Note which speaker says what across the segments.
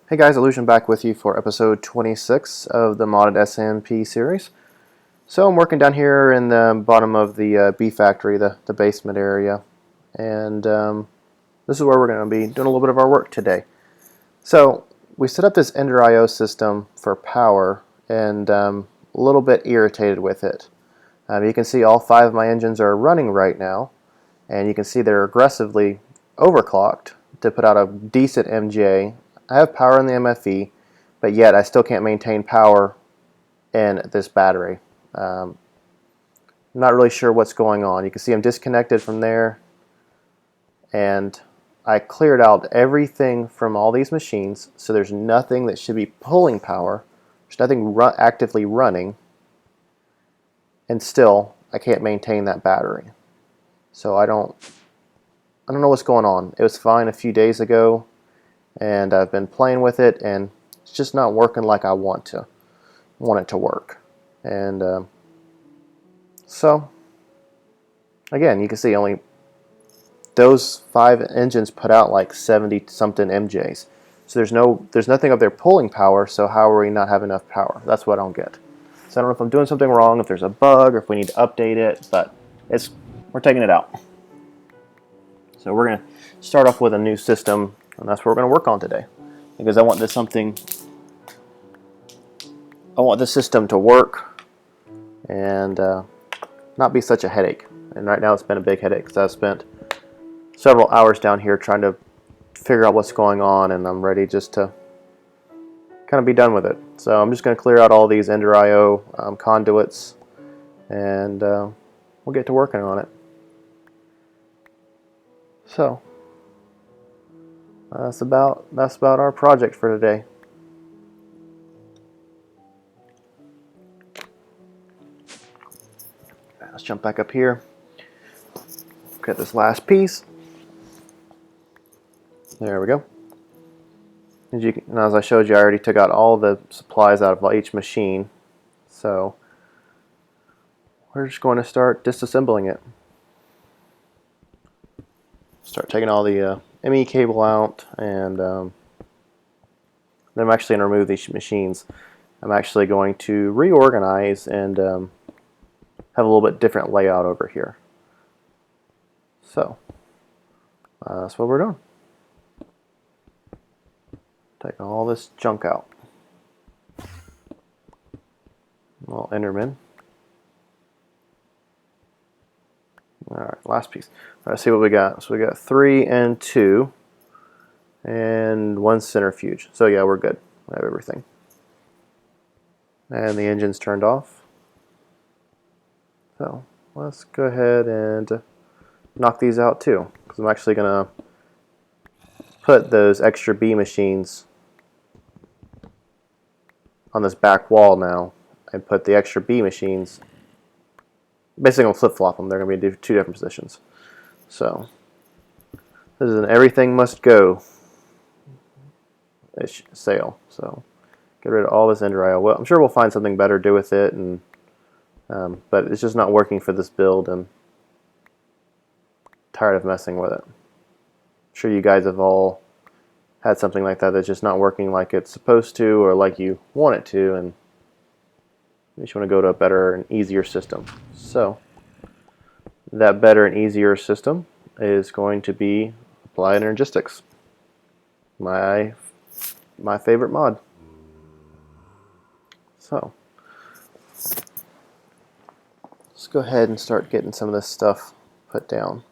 Speaker 1: Hey guys, Illusion back with you for episode 26 of the modded SMP series. So I'm working down here in the bottom of the bee factory, the basement area, and this is where we're going to be doing a little bit of our work today. So we set up this Ender IO system for power, and a little bit irritated with it. You can see all 5 of my engines are running right now, and you can see they're aggressively overclocked to put out a decent MJ. I have power in the MFE, but yet I still can't maintain power in this battery. I'm not really sure what's going on. You can see I'm disconnected from there, and I cleared out everything from all these machines, so there's nothing that should be pulling power. There's nothing actively running, and still I can't maintain that battery. So I don't know what's going on. It was fine a few days ago, and I've been playing with it, and it's just not working like I want it to work. And so again, you can see only those 5 engines put out like 70 something MJs. So there's nothing up there pulling power. So how are we not having enough power? That's what I don't get. So I don't know if I'm doing something wrong, if there's a bug, or if we need to update it, but we're taking it out. So we're going to start off with a new system, and that's what we're going to work on today, because I want this system to work and not be such a headache. And right now it's been a big headache because I've spent several hours down here trying to figure out what's going on, and I'm ready just to kind of be done with it. So I'm just going to clear out all these Ender IO conduits, and we'll get to working on it. So that's about our project for today. Let's jump back up here. Look at this last piece. There we go. And as I showed you, I already took out all the supplies out of each machine. So we're just going to start disassembling it. Start taking all the ME cable out, and then I'm actually going to remove these machines. I'm actually going to reorganize and have a little bit different layout over here. So that's what we're doing. Take all this junk out. We'll enter them in. Alright, last piece. Alright, see what we got. So we got 3 and 2 and 1 centrifuge. So yeah, we're good. We have everything. And the engine's turned off. So let's go ahead and knock these out too, because I'm actually going to put those extra B machines on this back wall now, and put the extra B machines, basically going to flip-flop them. They're going to be in 2 different positions. So this is an everything must go sale. So get rid of all this Ender IO. Well, I'm sure we'll find something better to do with it, and but it's just not working for this build, and tired of messing with it. I'm sure you guys have all had something like that that's just not working like it's supposed to, or like you want it to, and you just want to go to a better and easier system. So that better and easier system is going to be Applied Energistics, my favorite mod. So let's go ahead and start getting some of this stuff put down.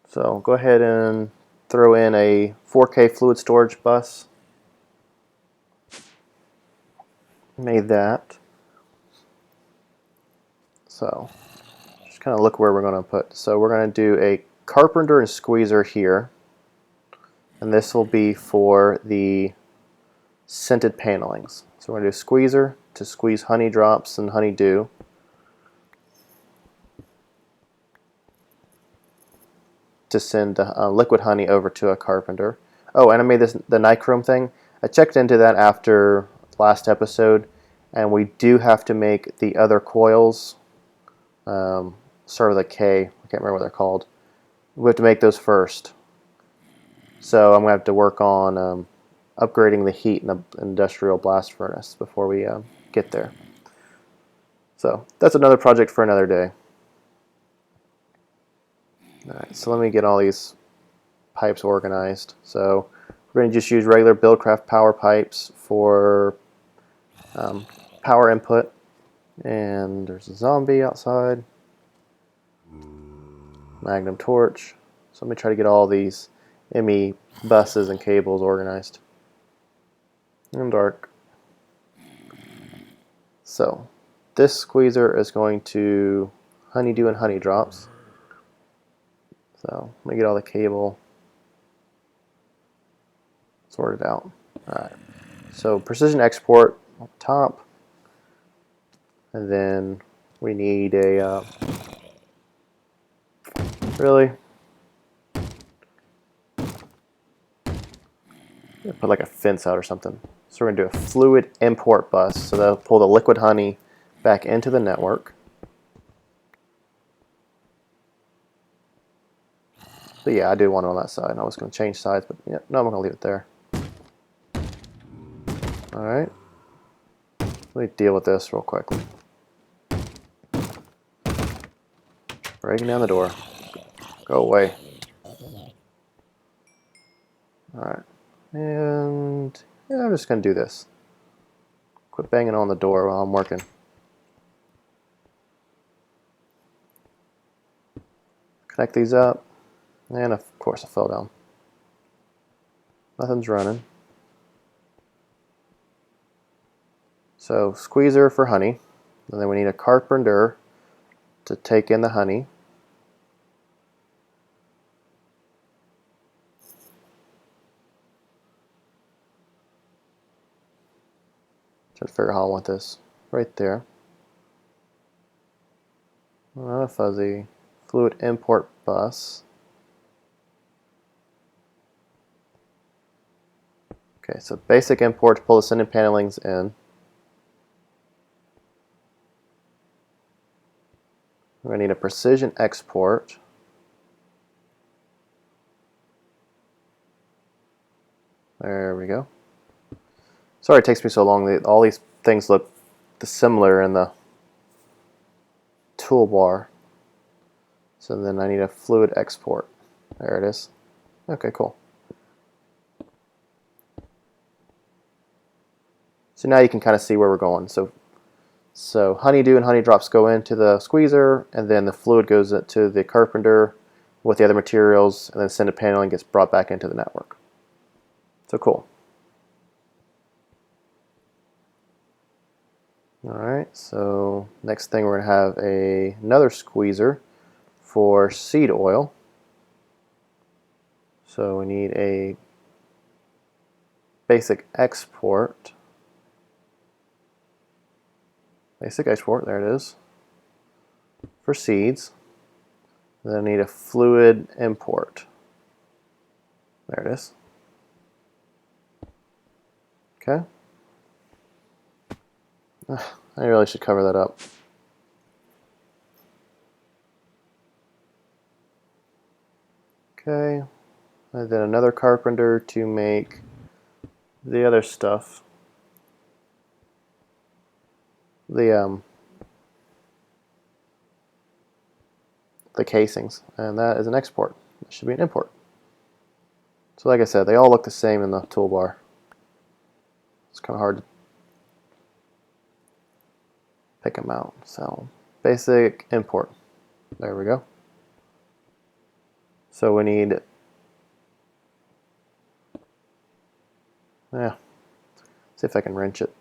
Speaker 1: So go ahead and throw in a 4K fluid storage bus. Made that. So just kind of look where we're going to put. So we're going to do a carpenter and squeezer here. And this will be for the scented panelings. So we're going to do a squeezer to squeeze honey drops and honeydew. To send liquid honey over to a carpenter. Oh, and I made the nichrome thing. I checked into that after last episode, and we do have to make the other coils, start with a K. I can't remember what they're called. We have to make those first, So I'm going to have to work on upgrading the heat in the industrial blast furnace before we get there. So that's another project for another day. Alright, so let me get all these pipes organized. So we're going to just use regular Buildcraft power pipes for power input. And there's a zombie outside. Magnum torch. So let me try to get all these ME buses and cables organized. And dark. So this squeezer is going to honeydew and honey drops. So let me get all the cable sorted out. Alright. So precision export on top. And then we need a really put like a fence out or something. So we're going to do a fluid import bus. So that'll pull the liquid honey back into the network. But yeah, I do want it on that side. I was going to change sides, but yeah, no, I'm going to leave it there. Alright. Let me deal with this real quickly. Breaking down the door. Go away. Alright. And yeah, I'm just going to do this. Quit banging on the door while I'm working. Connect these up. And of course I fell down. Nothing's running. So squeezer for honey. And then we need a carpenter to take in the honey. Trying to figure out how I want this. Right there. Not a fuzzy. Fluid import bus. Okay, so basic import to pull the sending panelings in. We're going to need a precision export. There we go. Sorry it takes me so long. All these things look similar in the toolbar. So then I need a fluid export. There it is. Okay, cool. So now you can kind of see where we're going. So honeydew and honey drops go into the squeezer, and then the fluid goes to the carpenter with the other materials, and then sending paneling gets brought back into the network. So cool. Alright, so next thing we're going to have another squeezer for seed oil. So we need a basic export. Basic export, there it is. For seeds. Then I need a fluid import. There it is. Okay. I really should cover that up. Okay. And then another carpenter to make the other stuff. The casings, and that is an export. It should be an import. So like I said, they all look the same in the toolbar. It's kind of hard to pick them out. So basic import. There we go. So we need, see if I can wrench it.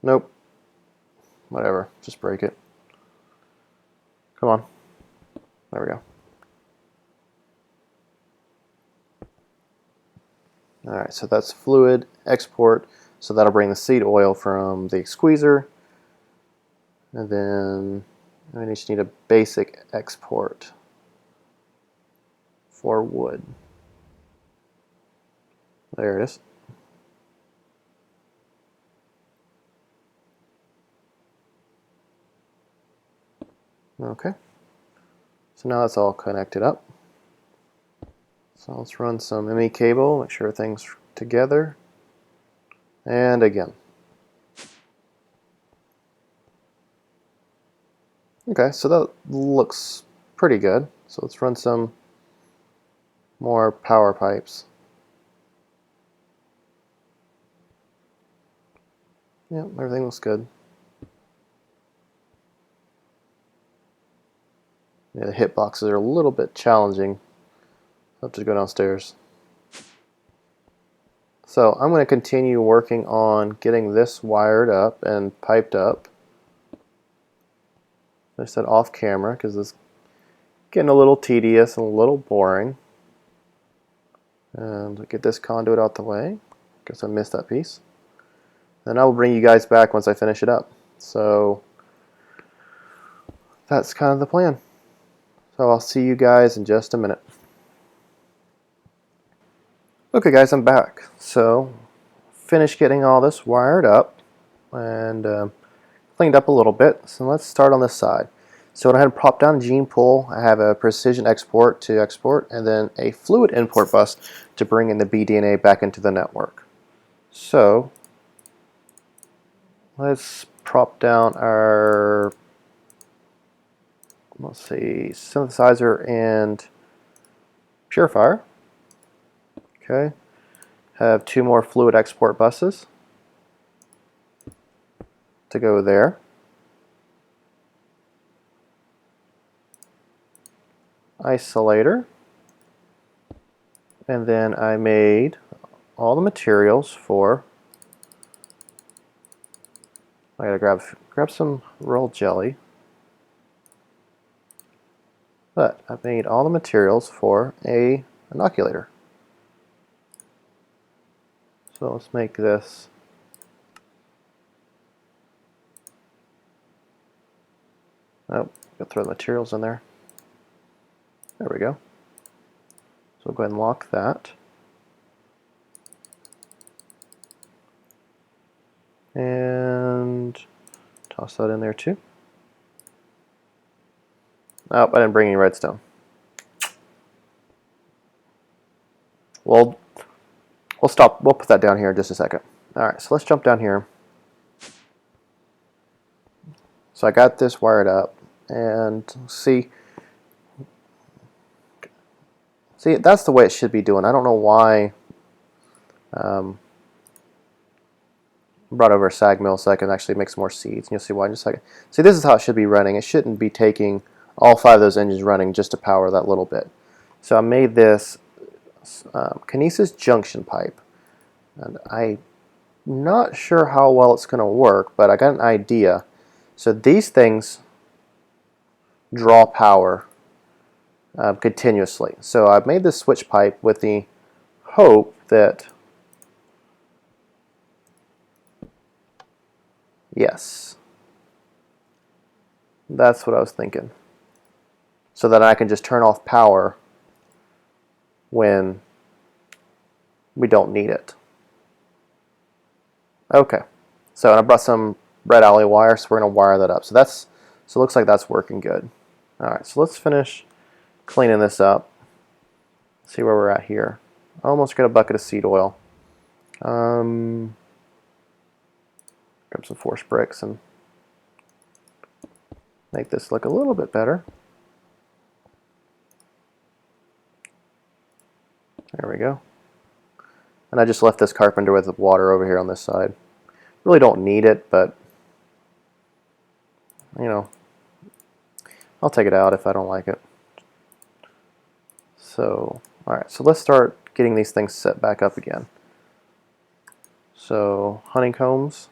Speaker 1: Nope. Whatever, just break it. Come on. There we go. Alright, so that's fluid export. So that'll bring the seed oil from the squeezer. And then I just need a basic export for wood. There it is. Okay. So now that's all connected up. So let's run some ME cable, make sure everything's together. And again. Okay, so that looks pretty good. So let's run some more power pipes. Yeah, everything looks good. Yeah, the hit boxes are a little bit challenging. I'll have to go downstairs. So I'm going to continue working on getting this wired up and piped up. I said off camera because it's getting a little tedious and a little boring. And get this conduit out the way. Guess I missed that piece. Then I will bring you guys back once I finish it up. So that's kind of the plan. So I'll see you guys in just a minute. Okay guys, I'm back. So finished getting all this wired up and cleaned up a little bit. So let's start on this side. So I went ahead and propped down a gene pool. I have a precision export to export and then a fluid import bus to bring in the BDNA back into the network. So let's prop down our, let's see, synthesizer and purifier. Okay, have two more fluid export buses to go there. Isolator, and then I made all the materials for, I gotta grab some rolled jelly, but I've made all the materials for a inoculator. So let's make this oh, gotta throw the materials in there. There we go. So we'll go ahead and lock that. And toss that in there too. Oh, I didn't bring any redstone. We'll stop. We'll put that down here in just a second. Alright, so let's jump down here. So I got this wired up, and see, that's the way it should be doing. I don't know why brought over a sag mill so I can actually make some more seeds. And you'll see why in just a second. See, this is how it should be running. It shouldn't be taking all 5 of those engines running just to power that little bit. So I made this kinesis junction pipe, and I'm not sure how well it's going to work, but I got an idea. So these things draw power continuously. So I've made this switch pipe with the hope that, yes, that's what I was thinking. So that I can just turn off power when we don't need it. Okay, so and I brought some red alley wire, so we're going to wire that up. So it looks like that's working good. All right, so let's finish cleaning this up. See where we're at here. Almost got a bucket of seed oil. Grab some force bricks and make this look a little bit better. There we go. And I just left this carpenter with the water over here on this side. Really don't need it, but you know, I'll take it out if I don't like it. So, alright, so let's start getting these things set back up again. So, honeycombs.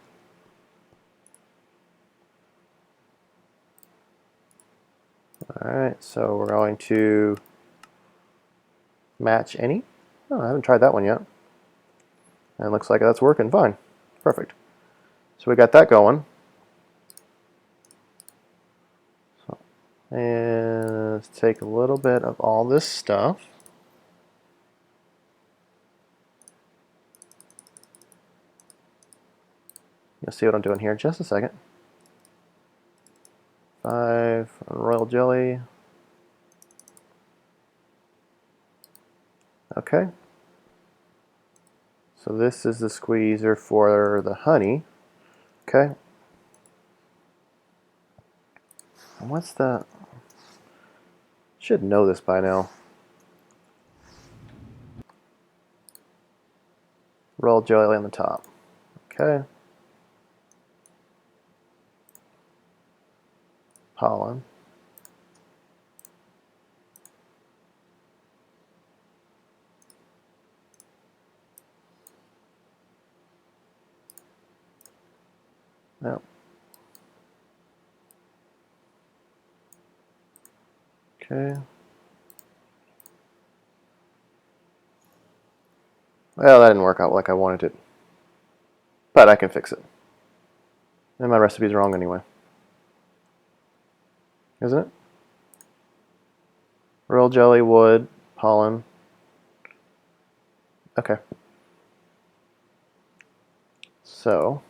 Speaker 1: Alright, so we're going to match any. Oh, I haven't tried that one yet. And it looks like that's working fine. Perfect. So we got that going. So, and let's take a little bit of all this stuff. You'll see what I'm doing here in just a second. 5 royal jelly. Okay. So this is the squeezer for the honey. Okay. And what's the... Should know this by now. Roll jelly on the top. Okay. Pollen. Yep. Okay. Well, that didn't work out like I wanted it. But I can fix it. And my recipe's wrong anyway. Isn't it? Royal jelly, wood, pollen. Okay. So,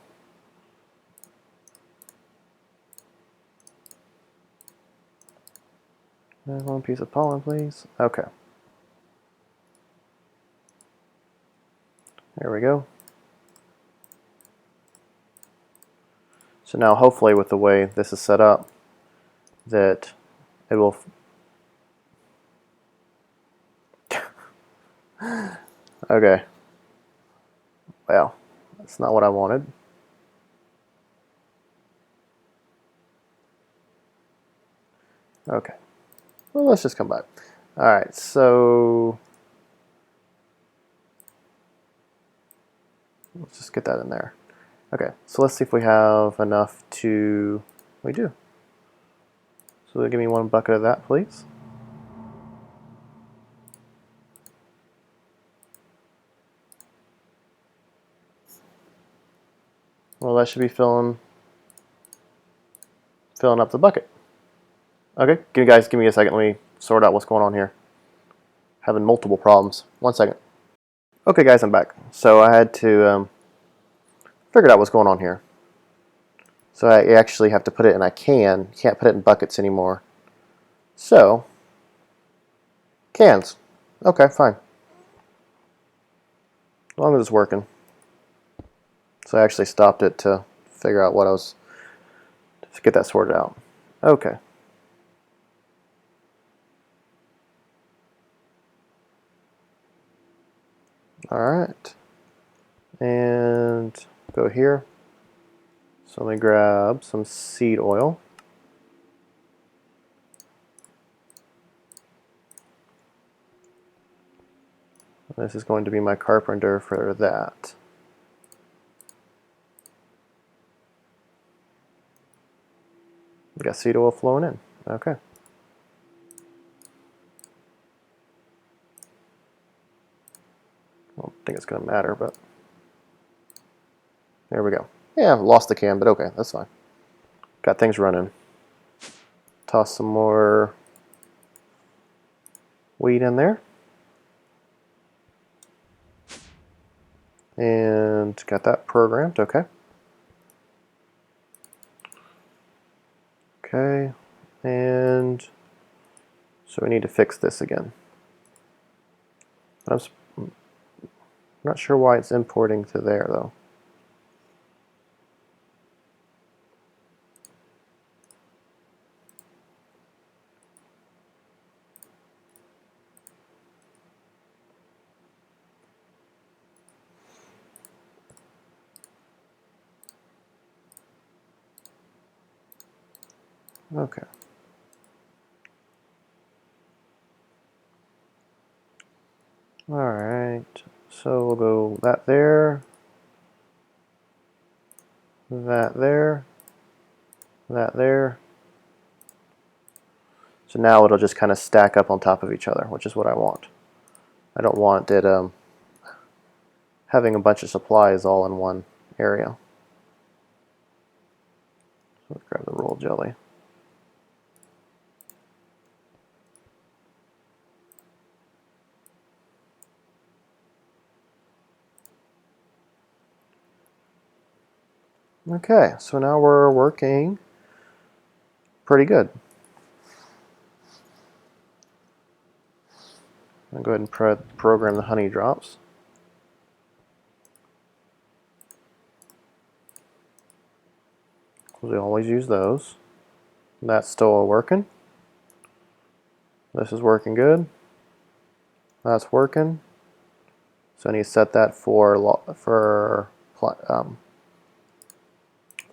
Speaker 1: one piece of pollen, please. Okay. There we go. So now hopefully with the way this is set up, that it will... Okay. Well, that's not what I wanted. Okay. Well, let's just come back. Alright, so... Let's just get that in there. Okay, so let's see if we have enough to... We do. So give me one bucket of that, please. Well, that should be filling up the bucket. Okay, guys, give me a second. Let me sort out what's going on here. Having multiple problems. 1 second. Okay, guys, I'm back. So I had to figure out what's going on here. So I actually have to put it in a can. You can't put it in buckets anymore. So, cans. Okay, fine. As long as it's working. So I actually stopped it to figure out what I was... to get that sorted out. Okay. Alright. And go here. So let me grab some seed oil. This is going to be my carpenter for that. We got seed oil flowing in. Okay. I don't think it's going to matter, but there we go. Yeah, I've lost the can, but okay, that's fine. Got things running. Toss some more wheat in there. And got that programmed, okay. Okay, and so we need to fix this again. I'm not sure why it's importing to there though. Okay. Alright, so we'll go that there, that there, that there. So now it'll just kind of stack up on top of each other, which is what I want. I don't want it having a bunch of supplies all in one area. So let's grab the roll jelly. Okay, so now we're working pretty good. I'll go ahead and program the honey drops. We always use those. That's still working. This is working good. That's working. So I need to set that for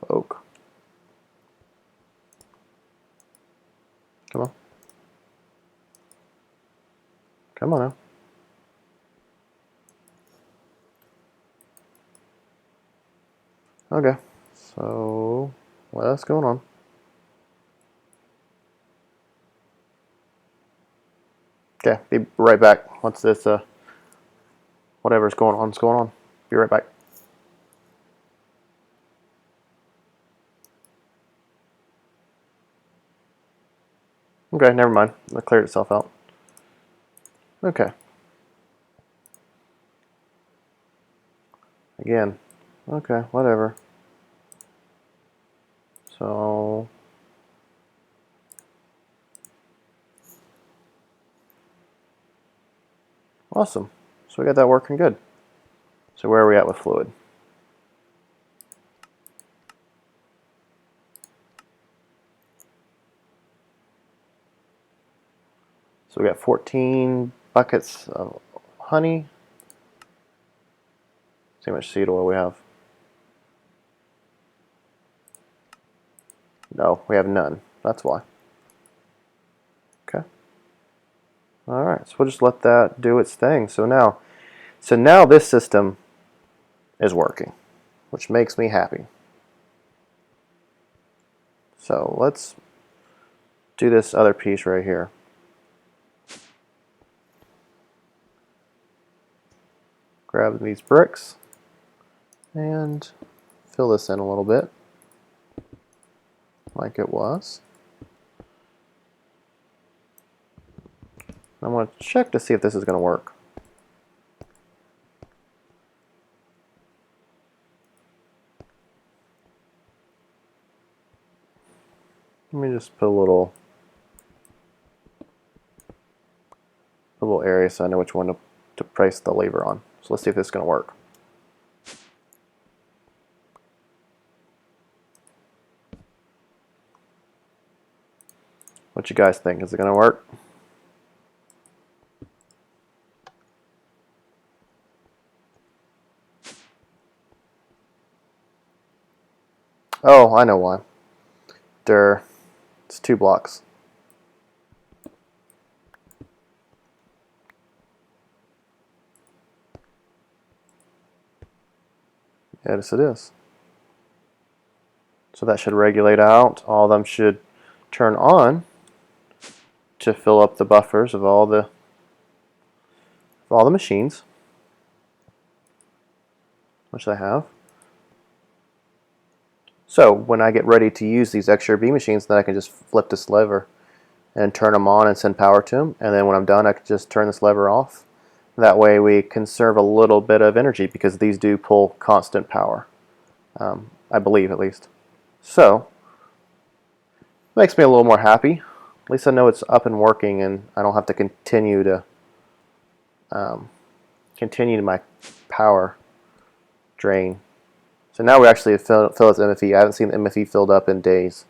Speaker 1: oak. Come on. Come on now. Okay. So what's going on? Okay, be right back. Once this whatever's going on is going on. Be right back. Okay, never mind. It cleared itself out. Okay. Again. Okay, whatever. So awesome. So we got that working good. So where are we at with fluid? So we got 14 buckets of honey. See how much seed oil we have. No, we have none. That's why. Okay. Alright, so we'll just let that do its thing. So now this system is working, which makes me happy. So let's do this other piece right here. Grab these bricks and fill this in a little bit like it was. I'm going to check to see if this is going to work. Let me just put a little area so I know which one to place the lever on. So let's see if this is going to work. What you guys think? Is it going to work? Oh, I know why. It's 2 blocks. Yes, it is. So that should regulate out. All of them should turn on to fill up the buffers of all the machines, which I have. So when I get ready to use these extra B machines, then I can just flip this lever and turn them on and send power to them. And then when I'm done, I can just turn this lever off. That way we conserve a little bit of energy because these do pull constant power, I believe at least. So makes me a little more happy. At least I know it's up and working, and I don't have to continue my power drain. So now we actually fill its MFE. I haven't seen the MFE filled up in days.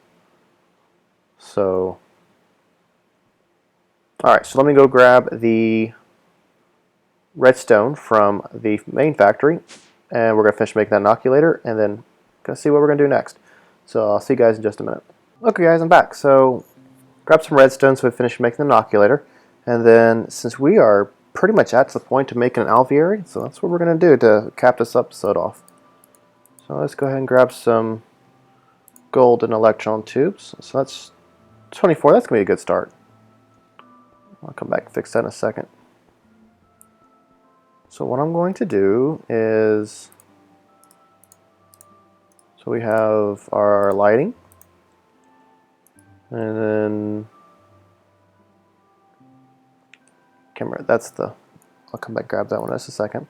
Speaker 1: So, alright, so let me go grab the redstone from the main factory, and we're going to finish making that inoculator, and then going to see what we're going to do next. So I'll see you guys in just a minute. Okay guys, I'm back. So grab some redstone so we finish making the inoculator, and then since we are pretty much at the point of making an alveary, so that's what we're going to do to cap this episode off. So let's go ahead and grab some golden electron tubes. So that's 24. That's going to be a good start. I'll come back and fix that in a second. So what I'm going to do is, so we have our lighting, and then camera. I'll come back and grab that one in just a second.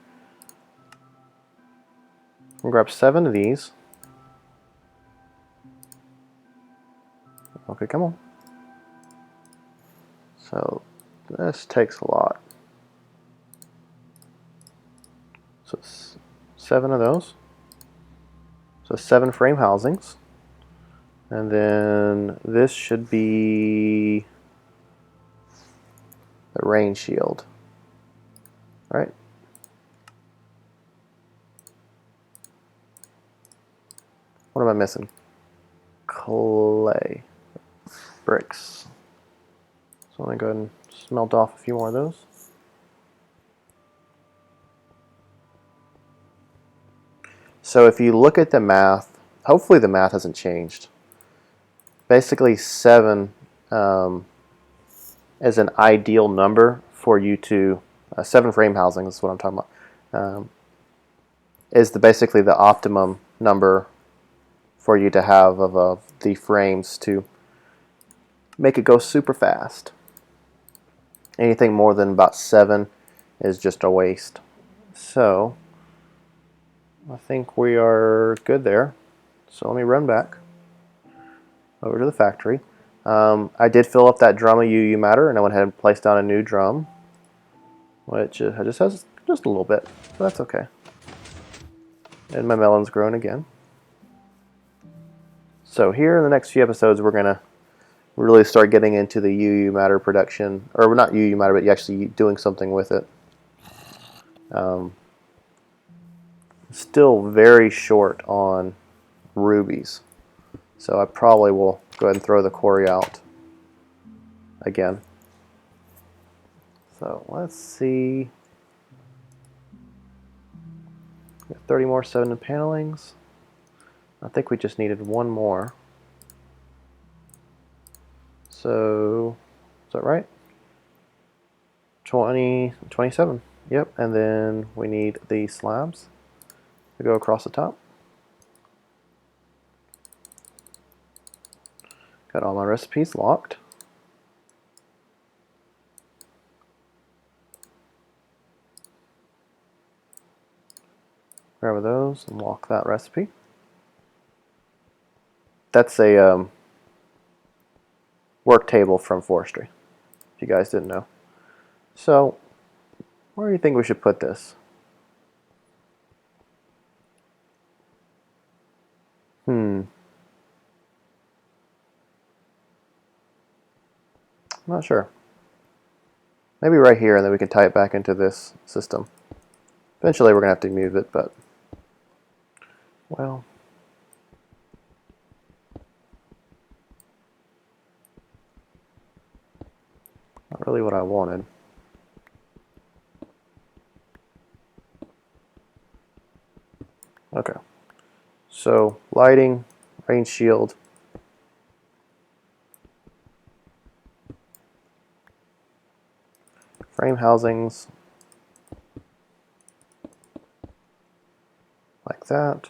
Speaker 1: I'll grab 7 of these. Okay, come on. So this takes a lot. So 7 of those. So 7 frame housings. And then this should be the rain shield. Right? What am I missing? Clay. Bricks. So I'm going to go ahead and smelt off a few more of those. So if you look at the math, hopefully the math hasn't changed. Basically 7 is an ideal number for you to, 7 frame housing is what I'm talking about, is basically the optimum number for you to have of the frames to make it go super fast. Anything more than about 7 is just a waste. So I think we are good there. So let me run back over to the factory. I did fill up that drum of UU matter, and I went ahead and placed down a new drum, which just has just a little bit, but that's okay. And my melon's growing again. So here in the next few episodes, we're going to really start getting into the UU matter production, or not UU matter, but actually doing something with it. Still very short on rubies, so I probably will go ahead and throw the quarry out again. So let's see. 30 more 7 panelings. I think we just needed one more. So, is that right? 27. Yep, and then we need the slabs to go across the top. Got all my recipes locked. Grab those and lock that recipe. That's a work table from forestry, if you guys didn't know. So, where do you think we should put this? I'm not sure. Maybe right here, and then we can tie it back into this system. Eventually we're going to have to move it, but, well, not really what I wanted. Okay, so lighting, rain shield, frame housings, like that.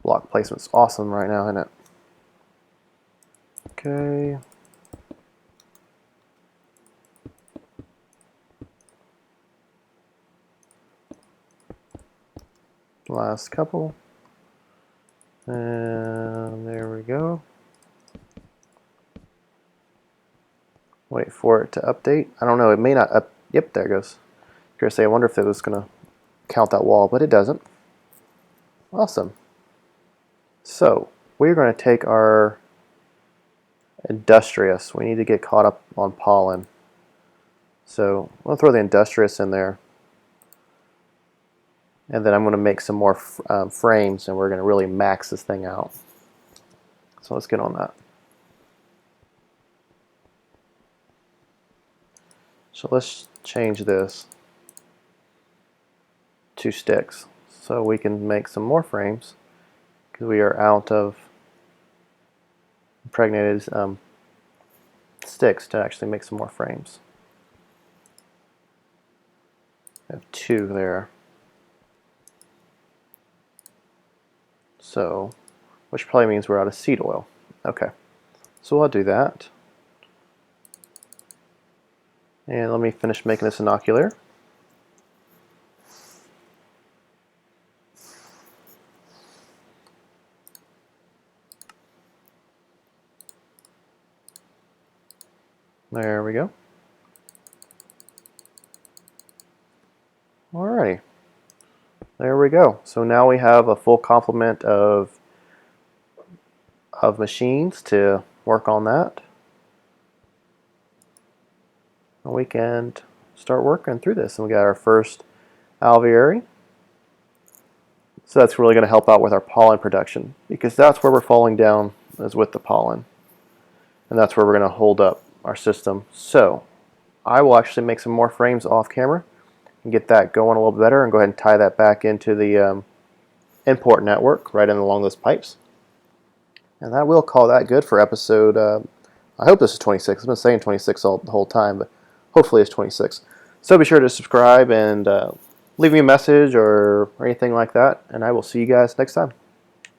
Speaker 1: Block placement's awesome right now, isn't it? Okay. Last couple. And there we go. Wait for it to update. I don't know, it may not up. Yep, there it goes. I was gonna say, I wonder if it was gonna count that wall, but it doesn't. Awesome. So we're going to take our industrious. We need to get caught up on pollen. So I'll throw the industrious in there. And then I'm going to make some more frames, and we're going to really max this thing out. So let's get on that. So let's change this to sticks so we can make some more frames, because we are out of impregnated sticks to actually make some more frames. I have 2 there. So, which probably means we're out of seed oil. Okay, so I'll do that. And let me finish making this inoculator. There we go. There we go. So now we have a full complement of machines to work on that. And we can start working through this. And we got our first alveoli. So that's really going to help out with our pollen production, because that's where we're falling down, is with the pollen. And that's where we're going to hold up our system. So I will actually make some more frames off camera and get that going a little better, and go ahead and tie that back into the import network right in along those pipes. And I will call that good for episode, I hope this is 26. I've been saying 26 the whole time, but hopefully it's 26. So be sure to subscribe and leave me a message or anything like that, and I will see you guys next time.